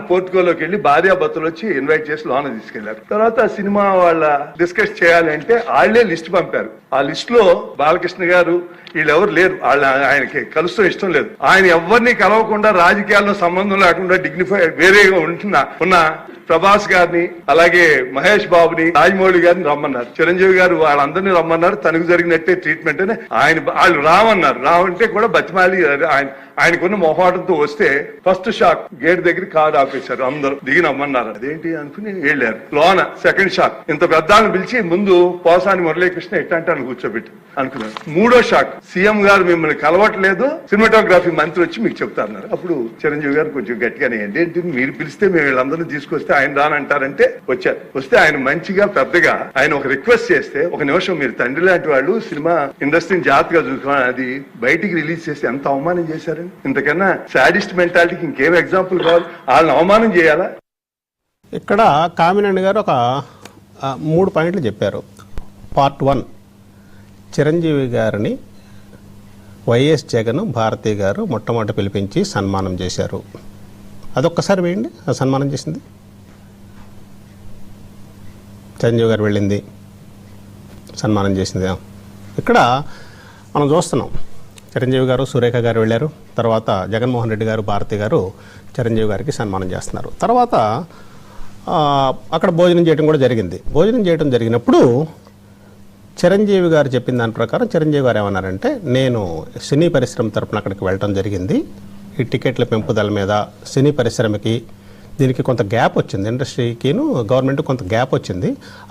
పోర్టుకోలోకి వెళ్ళి భార్యాభర్తలు వచ్చి ఇన్వైట్ చేసి లోన తీసుకెళ్లారు. తర్వాత సినిమా వాళ్ళ డిస్కస్ చేయాలి అంటే వాళ్లే లిస్ట్ పంపారు. ఆ లిస్ట్ లో బాలకృష్ణ గారు వీళ్ళెవరు లేరు. ఆయనకి కలుస్తూ ఇష్టం లేదు. ఆయన ఎవరిని కలవకుండా రాజకీయాల్లో సంబంధం లేకుండా డిగ్నిఫైడ్ వేరేగా ఉన్న ప్రభాస్ గారిని, అలాగే మహేష్ బాబుని, రాజమౌళి గారిని రమ్మన్నారు. చిరంజీవి గారు వాళ్ళందరినీ రమ్మన్నారు. తనకు జరిగినట్టే ట్రీట్మెంట్ అని వాళ్ళు రామన్నారు. రావంటే కూడా బతిమాలి ఆయనకున్న మొహాటంతో వస్తే ఫస్ట్ షాక్ గేట్ దగ్గర కారు ఆపేశారు. అందరూ దిగి నమ్మన్నారు. అదేంటి అనుకుని వెళ్ళారు. లోన సెకండ్ షాక్ ఇంత పెద్దాన్ని పిలిచి ముందు పోసాని మురళీకృష్ణ ఎట్టంటే అని కూర్చోబెట్టి అనుకున్నారు. మూడో షాక్ సీఎం గారు మిమ్మల్ని కలవట్లేదు, సినిమాటోగ్రఫీ మంత్రి వచ్చి మీకు చెప్తారన్నారు. అప్పుడు చిరంజీవి గారు కొంచెం గట్టిగానే ఏంటి మీరు పిలిస్తే మేము వీళ్ళందరినీ తీసుకొస్తే ఆయన రానంటారంటే వచ్చారు. వస్తే ఆయన మంచిగా పెద్దగా ఆయన ఒక రిక్వెస్ట్ చేస్తే, ఒక నిమిషం మీరు తండ్రి లాంటి వాళ్ళు సినిమా ఇండస్ట్రీని జాగ్రత్తగా చూసుకోవాలి, అది బయటికి రిలీజ్ చేసి ఎంత అవమానం చేశారు. ఇంతకన్నా సాడిస్ట్ మెంటాలిటీకి ఇంకేం ఎగ్జాంపుల్ కావాలి? వాళ్ళని అవమానం చేయాలా? ఇక్కడ కామినేని గారు ఒక 3 పాయింట్లు చెప్పారు. పార్ట్ 1, చిరంజీవి గారిని వైఎస్ జగన్ భారతి గారు మొట్టమొదటి పిలిపించి సన్మానం చేశారు. అదొక్కసారి వేయండి. ఆ సన్మానం చేసింది చిరంజీవి గారు వెళ్ళింది, సన్మానం చేసింది. ఇక్కడ మనం చూస్తున్నాం చిరంజీవి గారు సురేఖ గారు వెళ్ళారు. తర్వాత జగన్మోహన్ రెడ్డి గారు భారతి గారు చిరంజీవి గారికి సన్మానం చేస్తున్నారు. తర్వాత అక్కడ భోజనం చేయడం కూడా జరిగింది. భోజనం చేయడం జరిగినప్పుడు చిరంజీవి గారు చెప్పిన దాని ప్రకారం చిరంజీవి గారు ఏమన్నారంటే, నేను సినీ పరిశ్రమ తరపున అక్కడికి వెళ్ళడం జరిగింది. ఈ టికెట్ల పెంపుదల మీద సినీ పరిశ్రమకి దీనికి కొంత గ్యాప్ వచ్చింది, ఇండస్ట్రీకిను గవర్నమెంట్ కొంత గ్యాప్ వచ్చింది.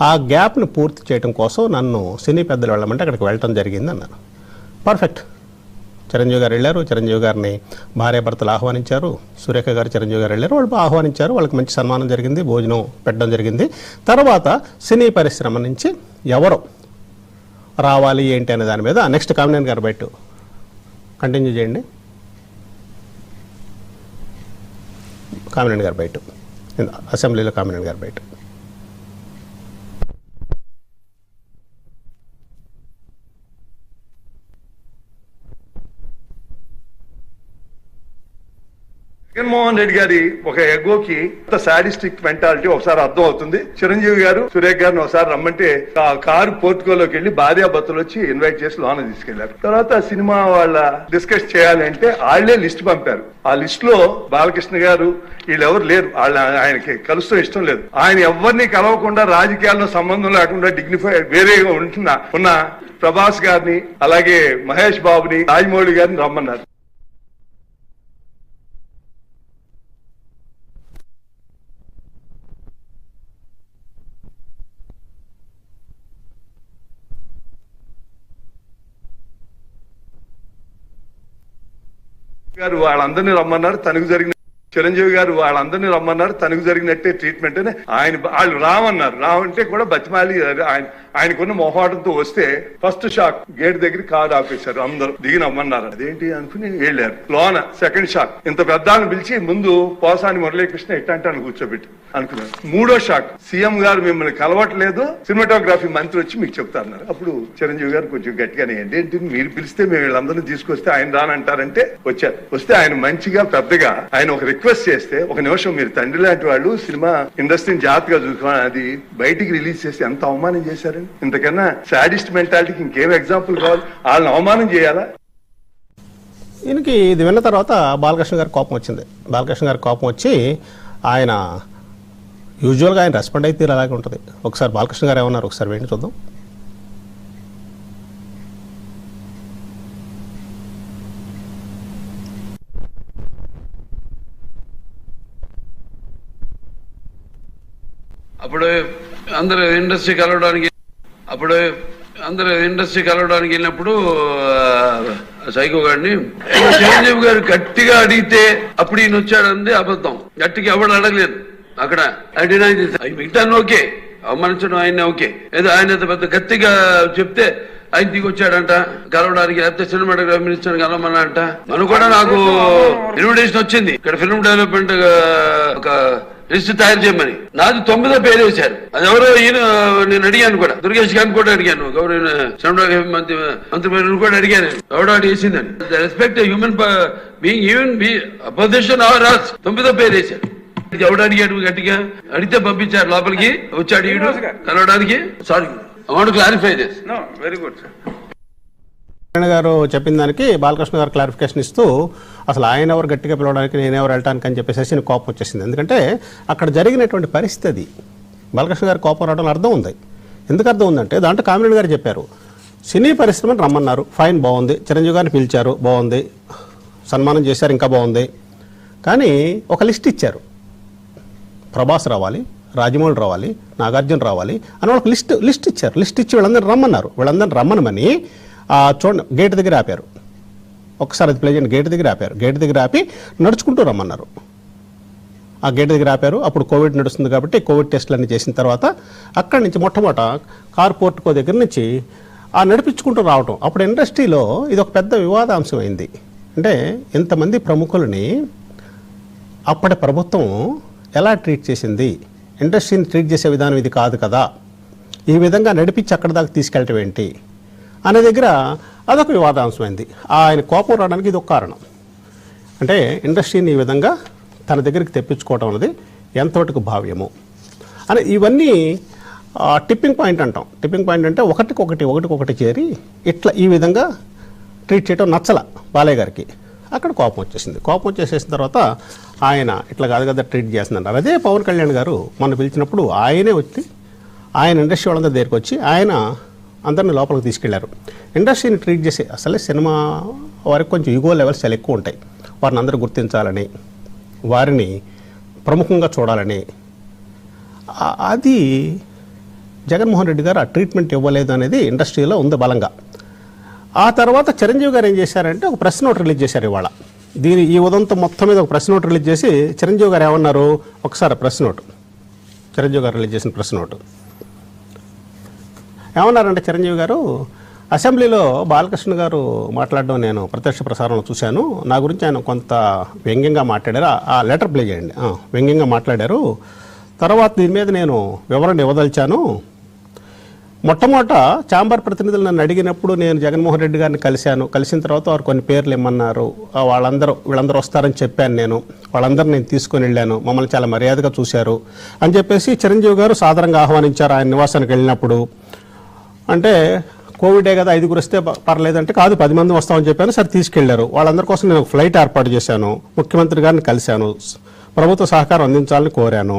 ఆ గ్యాప్ను పూర్తి చేయడం కోసం నన్ను సినీ పెద్దలు వెళ్ళమంటే అక్కడికి వెళ్ళడం జరిగింది అన్నారు. పర్ఫెక్ట్. చిరంజీవి గారు వెళ్ళారు, చిరంజీవి గారిని భార్యాభర్తలు ఆహ్వానించారు. సురేఖ గారు చిరంజీవి గారు వెళ్ళారు, వాళ్ళు ఆహ్వానించారు, వాళ్ళకి మంచి సన్మానం జరిగింది, భోజనం పెట్టడం జరిగింది. తర్వాత సినీ పరిశ్రమ నుంచి ఎవరు రావాలి ఏంటి అనే దాని మీద నెక్స్ట్ కామినేని గారు బయట కంటిన్యూ చేయండి. కామినేని గారు బయట అసెంబ్లీలో కామినేని గారు బయట జగన్మోహన్ రెడ్డి గారి ఒక ఎగోకి సాడిస్టిక్ మెంటాలిటీ ఒకసారి అర్థం అవుతుంది. చిరంజీవి గారు సురేఖ గారిని ఒకసారి రమ్మంటే ఆ కారు పోర్టుకోలోకి వెళ్ళి భార్యాభర్తలు వచ్చి ఇన్వైట్ చేసి లోన తీసుకెళ్లారు. తర్వాత సినిమా వాళ్ళ డిస్కస్ చేయాలి అంటే వాళ్లే లిస్ట్ పంపారు. ఆ లిస్ట్ లో బాలకృష్ణ గారు వీళ్ళెవరు లేరు. ఆయనకి కలుస్తూ ఇష్టం లేదు. ఆయన ఎవరిని కలవకుండా రాజకీయాల్లో సంబంధం లేకుండా డిగ్నిఫైడ్ వేరేగా ఉన్న ప్రభాస్ గారిని, అలాగే మహేష్ బాబుని, రాజమౌళి గారిని రమ్మన్నారు. గారు వాళ్ళందరినీ రమ్మన్నారు. తనకు జరిగిన చిరంజీవి గారు వాళ్ళందరినీ రమ్మన్నారు. తనకు జరిగినట్టే ట్రీట్మెంట్ అని వాళ్ళు రామన్నారు. రావంటే కూడా బతిమాలి ఆయనకున్న మొహాటంతో వస్తే ఫస్ట్ షాక్ గేట్ దగ్గర కారు ఆపేశారు. అందరూ దిగి నమ్మన్నారు. అదేంటి అనుకుని వెళ్ళారు. లోన సెకండ్ షాక్ ఇంత పెద్దాన్ని పిలిచి ముందు పోసాని మురళీకృష్ణ ఎట్టంటే అని కూర్చోబెట్టి అనుకున్నారు. మూడో షాక్ సీఎం గారు మిమ్మల్ని కలవట్లేదు, సినిమాటోగ్రఫీ మంత్రి వచ్చి మీకు చెప్తారన్నారు. అప్పుడు చిరంజీవి గారు కొంచెం గట్టిగానే ఏంటి మీరు పిలిస్తే మేము వీళ్ళందరినీ తీసుకొస్తే ఆయన రానంటారంటే వచ్చారు. వస్తే ఆయన మంచిగా పెద్దగా ఆయన ఒక రిక్వెస్ట్ చేస్తే, ఒక నిమిషం మీరు తండ్రి లాంటి వాళ్ళు సినిమా ఇండస్ట్రీని జాగ్రత్తగా చూసుకోవాలి, అది బయటికి రిలీజ్ చేసి ఎంత అవమానం చేశారు. ఇంతకన్నా సాడిస్ట్ మెంటాలిటీకి ఇంకేం ఎగ్జాంపుల్ కావాలి? వాళ్ళని అవమానం చేయాలా? ఈయనకి ఇది విన్న తర్వాత బాలకృష్ణ గారికి కోపం వచ్చింది. బాలకృష్ణ గారికి కోపం వచ్చి ఆయన యూజువల్గా ఆయన రెస్పాండ్ అయితే అలాగే ఉంటుంది. ఒకసారి బాలకృష్ణ గారు ఏమన్నారు ఒకసారి వేయండి చూద్దాం. అప్పుడు అందరూ ఇండస్ట్రీ కలవడానికి వెళ్ళినప్పుడు సైకో గారిని చిరంజీవి గారు గట్టిగా అడిగితే అప్పుడు ఈయన వచ్చాడంది అబద్ధం. గట్టిగా ఎవడు అడగలేదు అక్కడ. మిగతా ఓకే, అవమానించడం ఆయన ఓకే, ఏదో ఆయన పెద్ద గట్టిగా చెప్తే ఆయన దిగి వచ్చాడంట కలవడానికి, లేకపోతే సినిమాటోగ్రఫీ మినిస్టర్ కలవమన్నాడంట. మనం కూడా నాకు ఇన్విటేషన్ వచ్చింది ఇక్కడ ఫిల్మ్ డెవలప్మెంట్ ఒక లిస్ట్ తయారు చేయమని. నాది 9వ పేరు వేశారు. అది ఎవరో ఈయన నేను అడిగాను కూడా, దుర్గేష్ గారిని కూడా అడిగాను, సినిమాటోగ్రఫీ మంత్రి పేరు కూడా అడిగాను, ఎవడో అడిగేసిందని. Respect human being even position our 9వ పేరు వేశారు. ఎవడు అడిగాడు గట్టిగా? అడిగితే పంపించారు లోపలికి, వచ్చి అడిగాడు కలవడానికి. Sorry, I want to clarify this. Very good sir. Narayana గారు చెప్పిన దానికి బాలకృష్ణ గారు క్లారిఫికేషన్ ఇస్తూ అసలు ఆయన ఎవరు గట్టిగా పిలవడానికి, నేనెవరు వెళ్ళటానికి అని చెప్పేసి నాకు కోపం వచ్చేసింది. ఎందుకంటే అక్కడ జరిగినటువంటి పరిస్థితి అది. బాలకృష్ణ గారు కోపం రావడం అర్థం ఉంది. ఎందుకు అర్థం ఉందంటే దాంట్లో కామిరెడ్డి గారు చెప్పారు, సినీ పరిశ్రమను రమ్మన్నారు, ఫైన్, బాగుంది, చిరంజీవి గారిని పిలిచారు, బాగుంది, సన్మానం చేశారు, ఇంకా బాగుంది. కానీ ఒక లిస్ట్ ఇచ్చారు, ప్రభాస్ రావాలి, రాజమౌళి రావాలి, నాగార్జున రావాలి అని వాళ్ళకి లిస్ట్ ఇచ్చారు. లిస్ట్ ఇచ్చి వీళ్ళందరూ రమ్మన్నారు. వీళ్ళందరూ రమ్మనమని చూడండి గేట్ దగ్గర ఆపారు. ఒకసారి అది ప్లే చేయండి. గేట్ దగ్గర ఆపారు. గేట్ దగ్గర ఆపి నడుచుకుంటూ రమ్మన్నారు. ఆ గేట్ దగ్గర ఆపారు. అప్పుడు కోవిడ్ నడుస్తుంది కాబట్టి కోవిడ్ టెస్టులన్నీ చేసిన తర్వాత అక్కడి నుంచి మొట్టమొదట కార్ పోర్టుకో దగ్గర నుంచి నడిపించుకుంటూ రావటం. అప్పుడు ఇండస్ట్రీలో ఇది ఒక పెద్ద వివాదాంశం అయింది. అంటే ఇంతమంది ప్రముఖులని అప్పటి ప్రభుత్వం ఎలా ట్రీట్ చేసింది, ఇండస్ట్రీని ట్రీట్ చేసే విధానం ఇది కాదు కదా, ఈ విధంగా నడిపించి అక్కడి దాకా తీసుకెళ్ళటం ఏంటి అనే దగ్గర అదొక వివాదాంశమైంది. ఆయన కోపం రావడానికి ఇది ఒక కారణం. అంటే ఇండస్ట్రీని ఈ విధంగా తన దగ్గరికి తెప్పించుకోవడం అనేది ఎంతవరకు భావ్యము అని ఇవన్నీ టిప్పింగ్ పాయింట్ అంటాం. టిప్పింగ్ పాయింట్ అంటే ఒకటికొకటి చేరి ఇట్లా ఈ విధంగా ట్రీట్ చేయడం నచ్చల బాలయ్య గారికి. అక్కడ కోపం వచ్చేసింది. కోపం వచ్చేసేసిన తర్వాత ఆయన ఇట్లా కాదు కదా ట్రీట్ చేస్తున్నారు. అదే పవన్ కళ్యాణ్ గారు మొన్న పిలిచినప్పుడు ఆయనే వచ్చి ఆయన ఇండస్ట్రీ వాళ్ళందరి దగ్గరికి వచ్చి ఆయన అందరినీ లోపలికి తీసుకెళ్లారు. ఇండస్ట్రీని ట్రీట్ చేసే అసలే సినిమా వారికి కొంచెం ఈగో లెవెల్స్ చాలా ఎక్కువ ఉంటాయి. వారిని అందరూ గుర్తించాలని, వారిని ప్రముఖంగా చూడాలని, అది జగన్మోహన్ రెడ్డి గారు ఆ ట్రీట్మెంట్ ఇవ్వలేదు అనేది ఇండస్ట్రీలో ఉంది బలంగా. ఆ తర్వాత చిరంజీవి గారు ఏం చేశారంటే ఒక ప్రెస్ నోట్ రిలీజ్ చేశారు ఇవాళ. ఈ ఉదంతం మొత్తం మీద ఒక ప్రెస్ నోట్ రిలీజ్ చేసి చిరంజీవి గారు ఏమన్నారు, ఒకసారి ప్రెస్ నోట్, చిరంజీవి గారు రిలీజ్ చేసిన ప్రెస్ నోట్ ఏమన్నారంటే, చిరంజీవి గారు అసెంబ్లీలో బాలకృష్ణ గారు మాట్లాడడం నేను ప్రత్యక్ష ప్రసారంలో చూశాను. నా గురించి ఆయన కొంత వ్యంగ్యంగా మాట్లాడారు. ఆ లెటర్ ప్లే చేయండి. వ్యంగ్యంగా మాట్లాడారు. తర్వాత దీని మీద నేను వివరణ ఇవ్వదలిచాను. మొట్టమొదట ఛాంబర్ ప్రతినిధులు నన్ను అడిగినప్పుడు నేను జగన్మోహన్ రెడ్డి గారిని కలిసిన తర్వాత వారు కొన్ని పేర్లు ఇమ్మన్నారు. వీళ్ళందరూ వస్తారని చెప్పాను. వాళ్ళందరూ నేను తీసుకొని వెళ్ళాను. మమ్మల్ని చాలా మర్యాదగా చూశారు అని చెప్పేసి చిరంజీవి గారు సాదరంగా ఆహ్వానించారు ఆయన నివాసానికి వెళ్ళినప్పుడు. అంటే కోవిడే కదా, 5గురు వస్తే పర్లేదంటే, కాదు 10 మంది వస్తామని చెప్పాను. సరే తీసుకెళ్లారు. వాళ్ళందరి కోసం నేను ఒక ఫ్లైట్ ఏర్పాటు చేశాను. ముఖ్యమంత్రి గారిని కలిశాను. ప్రభుత్వ సహకారం అందించాలని కోరాను.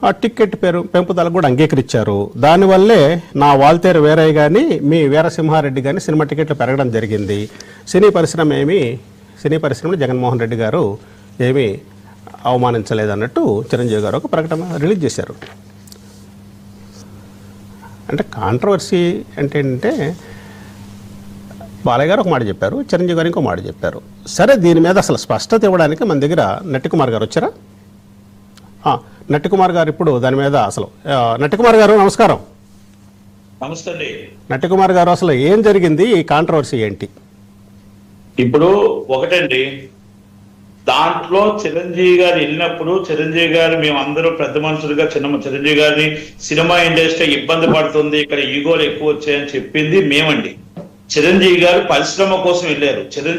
ఆ టికెట్ పెంపుదలకు కూడా అంగీకరించారు. దానివల్లే నా వాల్తేరు వీరయ్య కానీ మీ వీరసింహారెడ్డి కానీ సినిమా టికెట్లు పెరగడం జరిగింది. సినీ పరిశ్రమలో జగన్మోహన్ రెడ్డి గారు ఏమీ అవమానించలేదన్నట్టు చిరంజీవి గారు ఒక ప్రకటన రిలీజ్ చేశారు. అంటే కాంట్రవర్సీ అంటే ఏంటంటే బాలయ్య గారు ఒక మాట చెప్పారు, చిరంజీవి గారు ఇంకో మాట చెప్పారు. సరే, దీని మీద అసలు స్పష్టత ఇవ్వడానికి మన దగ్గర నట్టికుమార్ గారు వచ్చారా? నట్టికుమార్ గారు ఇప్పుడు దాని మీద అసలు నట్టికుమార్ గారు నమస్కారం. నమస్తే అండి. నట్టికుమార్ గారు అసలు ఏం జరిగింది, ఈ కాంట్రవర్సీ ఏంటి? ఇప్పుడు ఒకటండి, దాంట్లో చిరంజీవి గారు వెళ్ళినప్పుడు చిరంజీవి గారు మేమందరూ పెద్ద మనుషులుగా చిరంజీవి గారిని సినిమా ఇండస్ట్రీ ఇబ్బంది పడుతుంది, ఇక్కడ ఈగోలు ఎక్కువ వచ్చాయని చెప్పింది మేమండి. చిరంజీవి గారు పరిశ్రమ కోసం వెళ్ళారు. చిరంజీవి